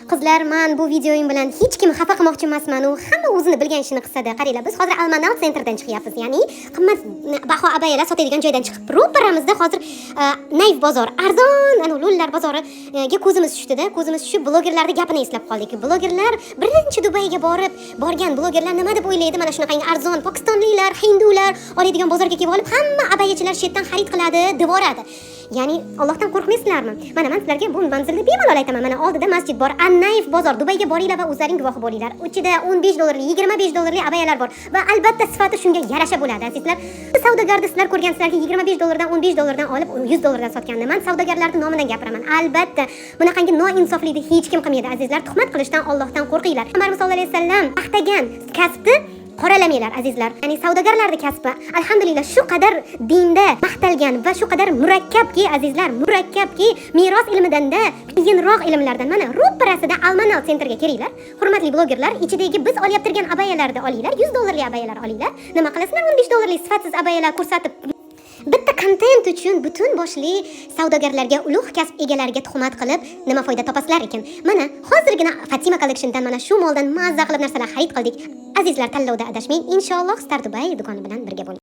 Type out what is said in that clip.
Qizlar, men bu videoyim bilan hech kim xafa qilmoqchi emasman. U hamma o'zini bilgan ishini qilsa-da. Qaranglar, biz hozir Almanal sentrdan chiqyapmiz. Ya'ni qimmat baho abayalar sotadigan joydan chiqib, ro'paramizda hozir Nayf bozor, arzon, ana lo'llar bozoriga ko'zimiz tushdi-da. Ko'zimiz tushib, blogerlarning gapini eslab qoldik. Blogerlar birinchi Dubayga borgan blogerlar nima deb o'ylaydi? Mana shunaqangi arzon pokistonliklar, hindular oladigan bozorga kelib olib, hamma abayachilar chetdan xarid qiladi, devoradi. Ya'ni Allohdan qo'rqmaysizlarmi? Mana men sizlarga bu manzilni bemalol aytaman. Mana oldida masjid bor. An-Nayf bozor. Dubayga boringlar va o'zlaring guvohi bo'linglar. Ichida $15, $25 abayalar bor va albatta sifati shunga yarasha bo'ladi, azizlar. Savdogarda sizlar ko'rgansizlarki, $25 $15 olib $100 sotganini. Men savdogarlarning nomidan gapiraman. Albatta, bunaqangi noinsoflikni hech kim qilmaydi, azizlar. Tuhmat qilishdan Allohdan qo'rqinglar. Muhammad sollallohu alayhi vasallam maqtagan kasbni qoralamanglar, azizlar. Ya'ni savdogarlarning kasbi alhamdulillah shu qadar dinda maqtalgan va shu qadar murakkabki, azizlar, murakkabki, meros ilmidan-da qiyinroq ilmlardan. Mana ro'parasida Almanal sentrga kelinglar. Hurmatli blogerlar, ichidagi biz olyaptirgan abayalarni olinglar, $100 abayalar olinglar. Nima qilasizlar? $15 sifatsiz abayalar ko'rsatib bitta kontent uchun butun boshli savdogarlarga, ulug' kasb egalariga tuhmat qilib nima foyda topasizlar ekan. Mana hozirgina Fatima Collection'dan mana shu moldan mazza qilib narsalar xarid qildik. Azizlar, tanlovda adashmang. Inshaalloh Star Dubai do'koni bilan birga bo'ling.